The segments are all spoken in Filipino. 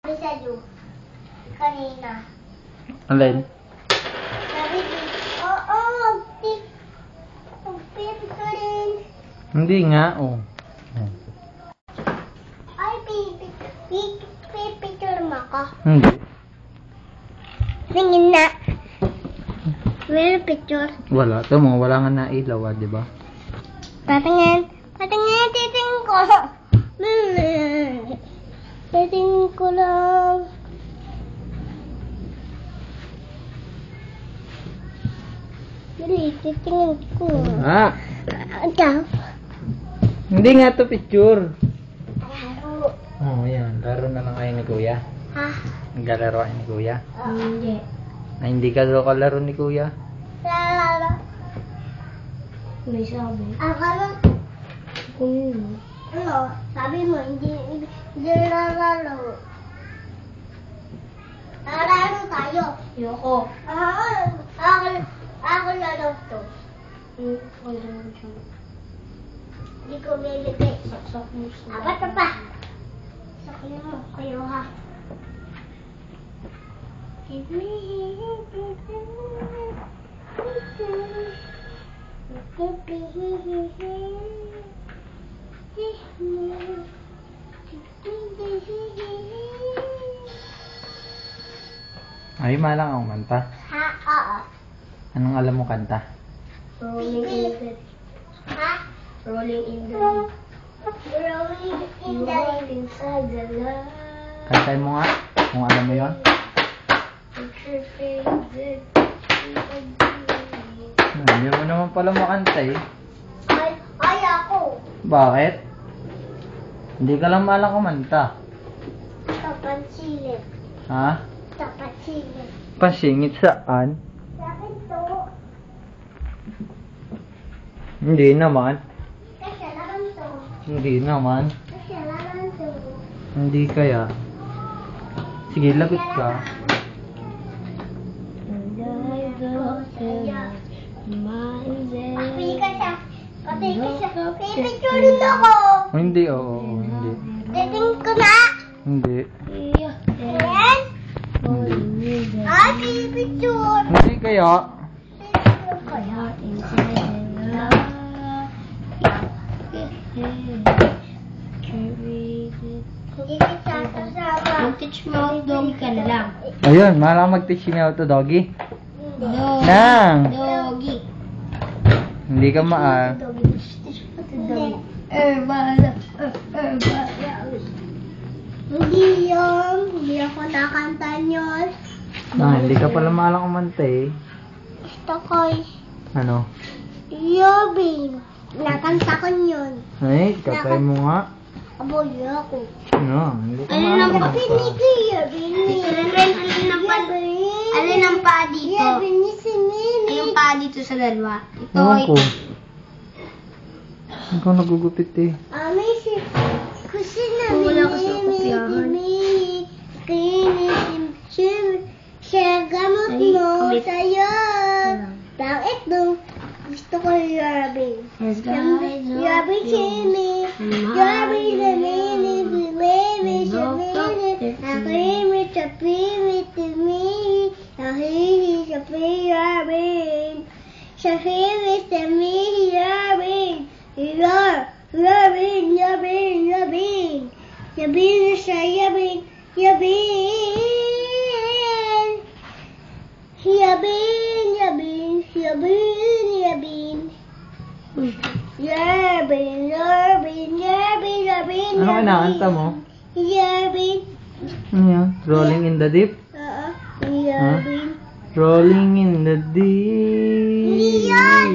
Sabi sa'yo, kanina. Alin? Sabi dito, oo, magpipit ka rin. Hindi nga, oh. Ay, pipicture mo ako. Hindi. Tingin na. Meron picture. Wala. Ito mo, wala nga nailaw, di ba? Patingin. Patingin, titingin ko. Titingin ko lang. Dali, titingin ko. Ah! Ito. Hindi nga to picture. Laro. Oh, yan. Laro na lang kayo ni Kuya. Ha? Naglalaro kayo ni Kuya. Hindi. Na hindi ka daw kalaro ni Kuya. Laro. May sabi. Akala. Ano? Sabi mo, hindi lalaro. Lalaro tayo. Yoko. Ako laro to. Hindi ko bibigay. Saksak mo siya. Apat na pa. Sakyan mo. Kayo ha. Ay, malang akong kanta. Ha? Oo. Anong alam mo kanta? Rolling in the... Ha? Rolling in the... Rolling in the... inside the love. Kantahin mo nga. Kung alam mo yon. Hindi mo naman pala makanta eh. Ay ako. Bakit? Hindi ka lang malang kumanta. Tapansilip. Ha? Tapansilip. Pasingit saan? Sa akin to. Hindi naman. Kasalanan to. Hindi naman. Kasalanan to. Hindi kaya. Sige, lagot ka. Pili ka siya. Pili ka siya. Pipicture rin ako. Hindi, oo. Hindi. Dating ko na. Hindi. Ayan. Ay, pipicture. Hindi kaya. Pipicture kaya. Hindi kita kasama. Mag-teach mo ako, doggy ka na lang. Ayun, malang mag-teach me how to doggy. Dog. Nang! Doggy. Hindi ka maa. Doggy. Teach mo to doggy. Bala. Bala. Hindi yun. Hindi ako nakantan yun. Ah, hindi ka pala malang kumanta eh. Gusto ko Ano? Yobin. Nakanta ko yun. Ay, katay mo nga. Aboy ako. No, hindi ka Ano malang lang kumanta. Pinigil Yobin. Alin ang paa dito? Yobin ni si Mimi. Anong paa dito sa dalawa? Ito. Ewan ko. Ikaw nagugupit eh. May si kusina Wala kasi ako kopyahan. Siya gamot Ay, mo kabit. sa'yo. Wala. Bakit daw? Gusto ko Yobin. Yes, Yobin Chini. Yobin na Mimi. Mimi sa Mimi. Akimi sa Mimi sa Mimi. Akimi sa Yobin. Sa Mimi sa Mimi Yobin. Yobin, Yobin, Yobin. Yobin sa Yobin. Yobin. Yobin, Yobin, Yobin, Yobin. Yobin, Yobin, Yobin, Yobin. Ano kinakanta mo? Yobin. Ano yan? Rolling in the deep? Oo. Yobin. Rolling in the deep. Hindi yan.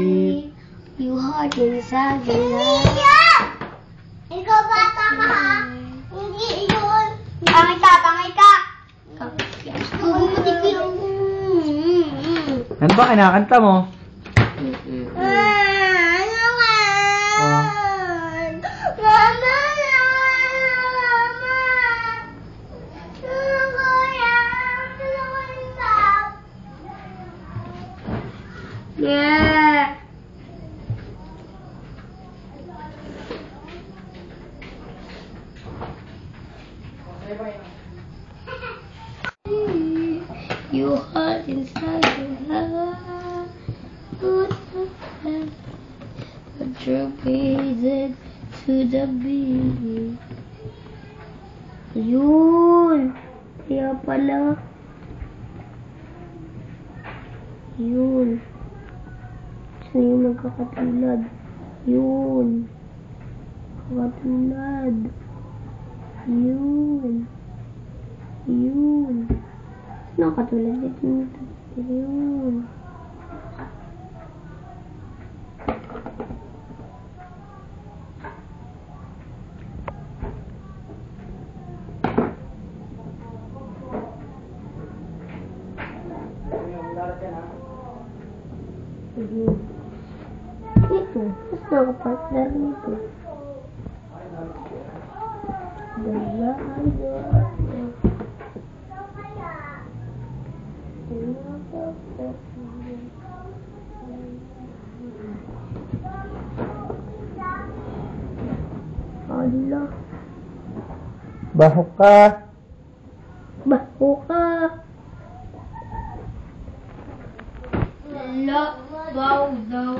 You heart inside the Hindi love. yan. Ikaw bata ka ha? Hindi yun. Pangay ka, pangay ka! Huwag mo dikit. Ano ba kinakanta mo? Ano ka? Oh. Mama! Mama! Tulong ko yan. Tulong ko yung tao. Yeah. You hide inside your heart. Put your breathing to the beat. Yun. Kaya pala. Yun. Saan yung nagkakatulad? Yun. Kakatulad. Yun. Yun. Nakatulad dito. Yun. Ito. Mas nakapartner nito. Allah. Baho ka. Baho ka. La, baw daw.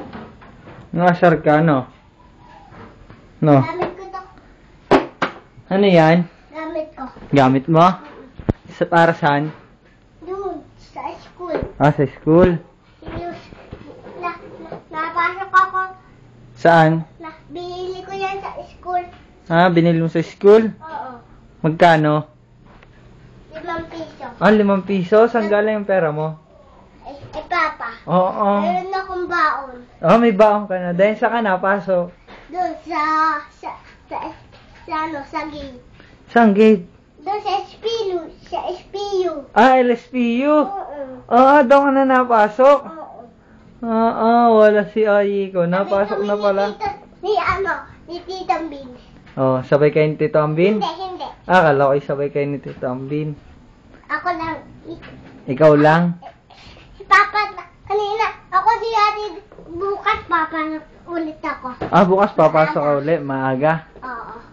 Ngasar ka, no? No? Gamit ko to. Ano yan? Gamit ko. Gamit mo? Sa para saan? Doon, sa school. Ah, sa school. Napasok ako. Saan? Binili ko yan sa school. Ah, binili mo sa school? Oo. Magkano? 5 piso. Ah, 5 piso? Saan galing yung pera mo? Papa. Oo. Meron akong baon. Oh, may baong ka na. Dahil sa ka napasok. Doon sa gate. Saan gate? Doon sa SPU. Sa SPU. Ah, LSPU. Oo. Ah, doon ka na napasok. Oo. Wala si Ayi ko. Napasok na pala. Ni Titang Bin. Oh, sabay kayo ni Tito Ambin? Hindi. Ah, kala ko sabay kayo ni Tito Ambin. Ako lang. Ikaw lang? Si Papa, kanina, ako si Ate, bukas Papa, ulit ako. Ah, bukas papasok ka ulit. Maaga.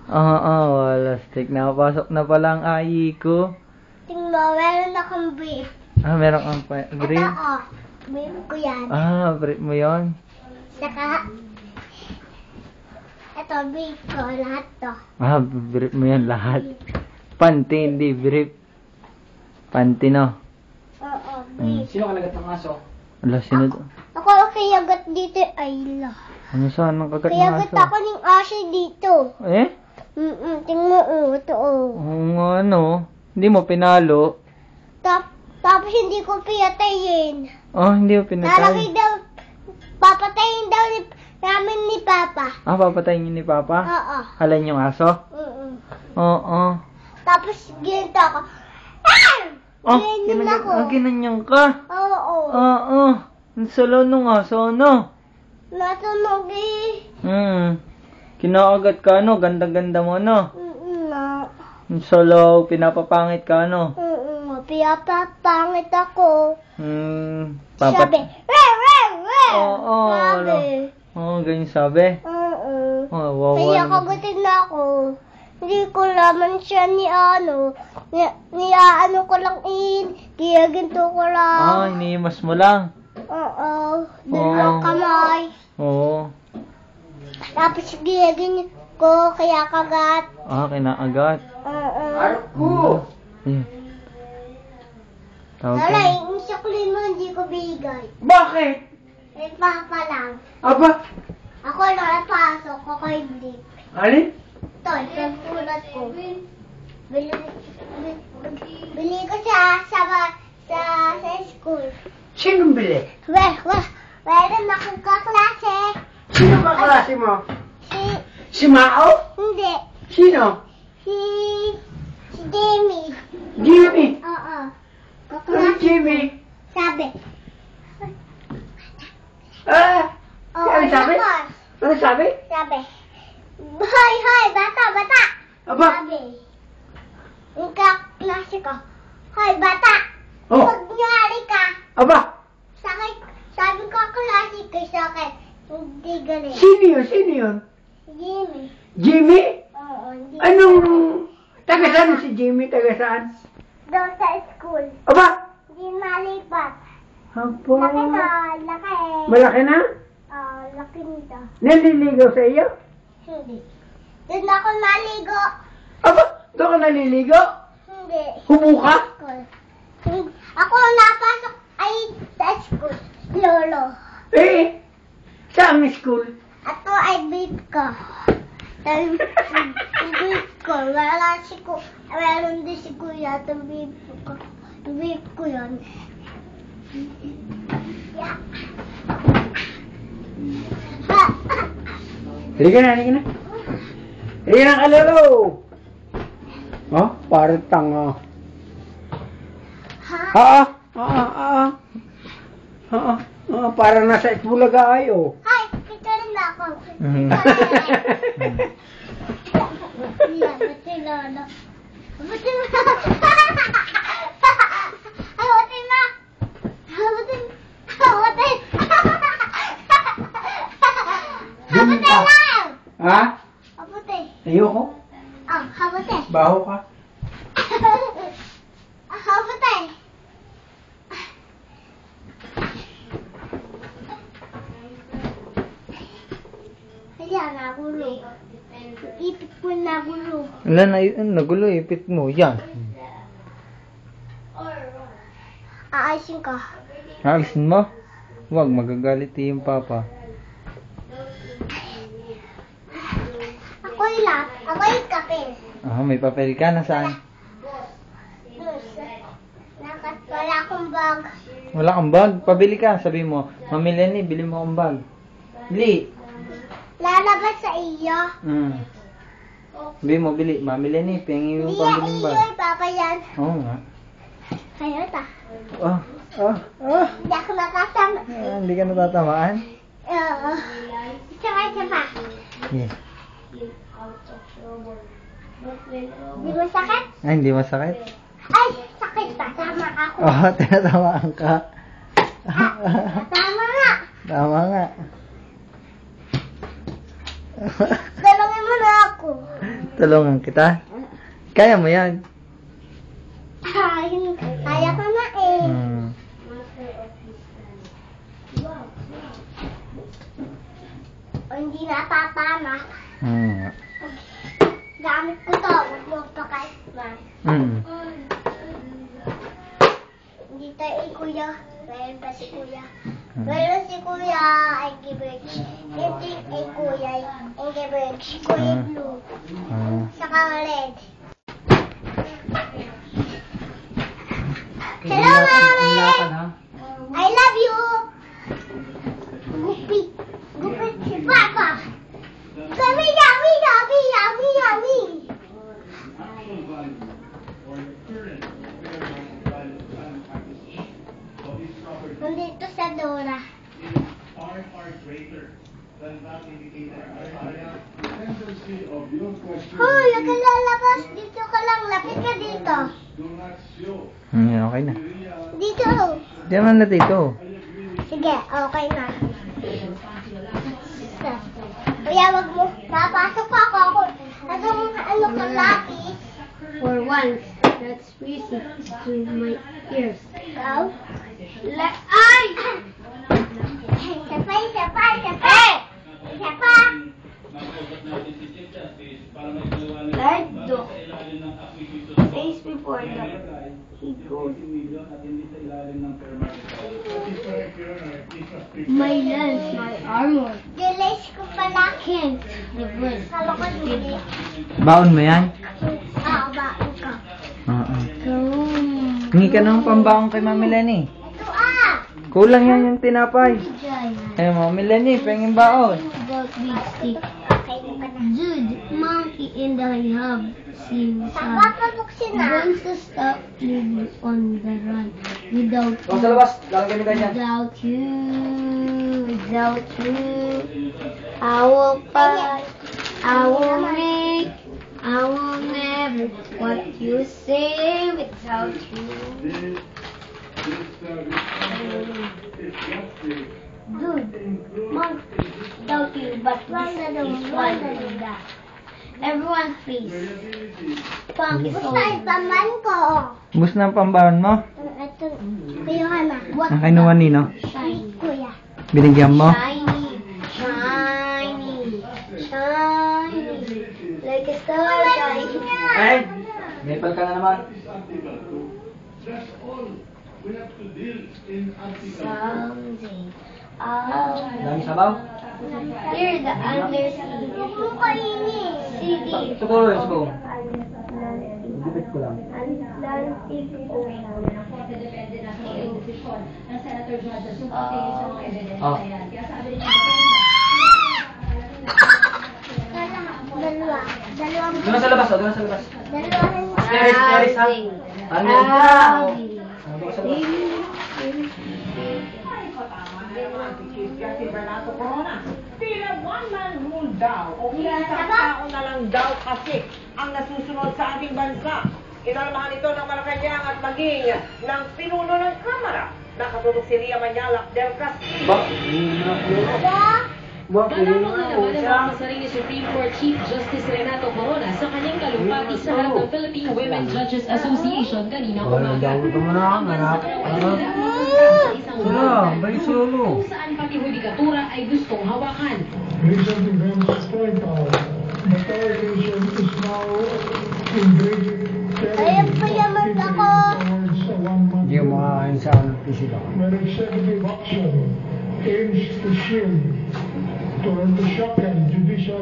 Oo. Wala stick. Napasok na pala ang Ayi ko. Tingnan mo, meron akong brief. Ah, meron kang brief? Ito, brief ko yan. Ah, brief mo yon. Saka, ito, brief ko, lahat to. Ah, brief mo yan lahat. Panty, hindi brief. Panty, no? Oo, brief. Sino ka nagat ng aso? Ala, sino to? Ako kayagat dito, ay la. Ano saan ang kagat ng Kayagat aso? ako ng aso dito. Eh? Tingnan mo, ito Oo nga, ano? Hindi mo pinalo. Tapos hindi ko piyatayin. Oh, hindi mo Lalaki pinatay. daw, papatayin daw namin ni Papa. Ah, papatayin niyo ni Papa? Oo. Halay yung aso? Oo. Tapos ginito ako. Ah! Oh, Ganyan ako. ginanyang ka? Oo. Oo. Ang salo nung aso, no? Nasunog eh. Kinakagat ka, no? Ganda-ganda mo, no? Na. Ang salo, pinapapangit ka, no? Piyapapangit ako. Sabi, Oo, Sabi. Oo, ganyan sabi. Oo. Oh, wow. Kaya kagutin na ako. Hindi ko laman siya ni ano. Ni ano ko lang kaya ginto ko lang. Ah, iniimas mo lang. Oo. Dalawang kamay. Oo. Tapos ginagin ko kaya kagat. Ah, kinaagat. Oo. Arko! Eh. Tawag Wala, ka. yung saklin mo hindi ko bigay. Bakit? Eh, Papa lang. Aba? Ako lang napasok ko kay Blake. Alin? Ito, ito ang sulat ko. Bili ko siya sa school. Sinong bili? Meron akong kaklase. Sino ka klase mo? Si, Si Mao? hindi. Sino? Si Jamie. Jimmy? Oo. Ano Kaklase. Jimmy? Sabi. Ah! Oo, Ano sabi? tapos, Ano sabi? Sabi. Hoy, bata. Aba? Sabi. Yung kaklase ko. Hoy, bata. Oh. Magyari ka. Aba? Sabi ko kaklase ko sa akin. Hindi galing. Sino yun? Sino yun? Jimmy. Jimmy? Oo, hindi. Anong... Taga saan si Jimmy? Taga saan? Doon sa school. Aba? Hindi malipat. Apo. Laki na, laki. Malaki na? Laki nito. Naliligo sa iyo? Hindi. Doon ako naligo. Aba, doon ka naliligo? Hindi. Hubo ka? Ako napasok ay sa school. Lolo. Eh, saan school? Ako ay beat ko. Beat ko. Meron din si kuya. Itong beat ko. Beat ko yun. Yeah. Halika na, halika na. Halika na, kalaro! Oh, parang tanga. Parang nasa Itbulaga ay, oh. Hi, picture rin na ako. Mhm. Yan, pati lolo. Pati ma. Pati ma. Pati. Pati. Dun Pati ka. lang. Ha? Pati. Ayoko. Pati. Baho ka. Pati. Ayan, nagulo. Ipit ko nagulo. Wala na, nagulo, ipit mo. Yan. Aayusin ko. Alisin mo? Huwag, magagalit yung papa. Ako yung kape. May papel ka na saan? Wala akong bag. Wala kang bag? Pabili ka, sabi mo. Mami Lenny, bili mo akong bag. Bili. Lalabas sa iyo. Sabi mo, bili. Mami Lenny, pengi yung Hindi pambiling iyo, bag. Papa yan. Oo nga. Kayo ta. Hindi ako nakasama. Hindi ka natatamaan? Oo. Tsaka pa. Yeah. Di mo sakit? Ay, hindi masakit? Ay, sakit pa. Tama ako. Tinatamaan ka. Tama nga. Tama nga. Dalawin mo na ako. Tulungan kita. Kaya mo yan. Kaya ko na eh. O hindi natatama. Gamit ko to. Huwag mo pa kahit man. Dito ay kuya. Meron pa si kuya. Meron si kuya ay gibbage. Ito ay kuya ay gibbage. Kuya blue. Saka red. Hello, Mami! I love you! Gupit. Gupit si Papa. Kami, yummy, yummy, yummy, yummy. Nandito sa Dora. Hoy, huwag ka lalabas. Dito ka lang. Lapit ka dito. Okay na. Dito. Diyan na dito. Sige, okay na. Kuya, wag mo. Napasok pa ako. Ano ka lapis? For once, that's music to my ears. Ikaw? Ay! Isa pa, isa pa, isa pa. Isa pa. Like the days before that, he goes. My lens, my armor. Dilis ko pala. Can't reverse. Kala ko hindi. Baon mo yan? Baon ka. Hingi ka ng pambaon kay Mami Lenny. Ito Kulang yan yung tinapay. Giant. Mami Lenny, pengin baon. About big stick. Okay mo ka na. Dude, monkey and I have seen Saan some. pa buksin na? Wants to stop living on the run without Sa labas, lalagyan mo ganyan. without you, I will fight, I will make, I will never what you say without you. Dude, monk, without you, but this is one that. Everyone please. Punk is Basta ipaman ko. Bus na ang pambaon mo? Ito. Ang kinuha Nino? Shiny. Kuya. Binigyan mo? Shiny. Shiny. Shiny. Like a star shiny. Ay! Maple ka na naman. Someday. I'll Dami sabaw? Here, the undersea. Huwag mo kainin. CD. Siguro, siguro. Dipit ko lang. Atlantic Ocean. Oh. Dalawa. Dalawang. Doon na sa labas, oh. Doon na sa labas. Dalawang. Teres, ha? Parang meron ka. Oh. Doon ka sa labas. Kasi Bernardo Corona, tila one-man rule daw o isang tao na lang daw kasi ang nasusunod sa ating bansa. Inalmahan ito ng Malacanang at maging ng pinuno ng Kamara. Nakatutok si Ria Manyalak del Castillo. Dalawang na naman ang mga sarili Supreme Court Chief Justice Renato Corona sa kanyang talumpati sa harap ng Philippine Women Judges Association kanina umaga. Balik solo. Kung saan pati hudikatura ay gustong hawakan. Recent events point out that our nation is now engaging Ayaw pa yaman ako. towards a one-man Hindi mo makakain sa ano, pisila. where executive action aims to shield, to end the shock and judicial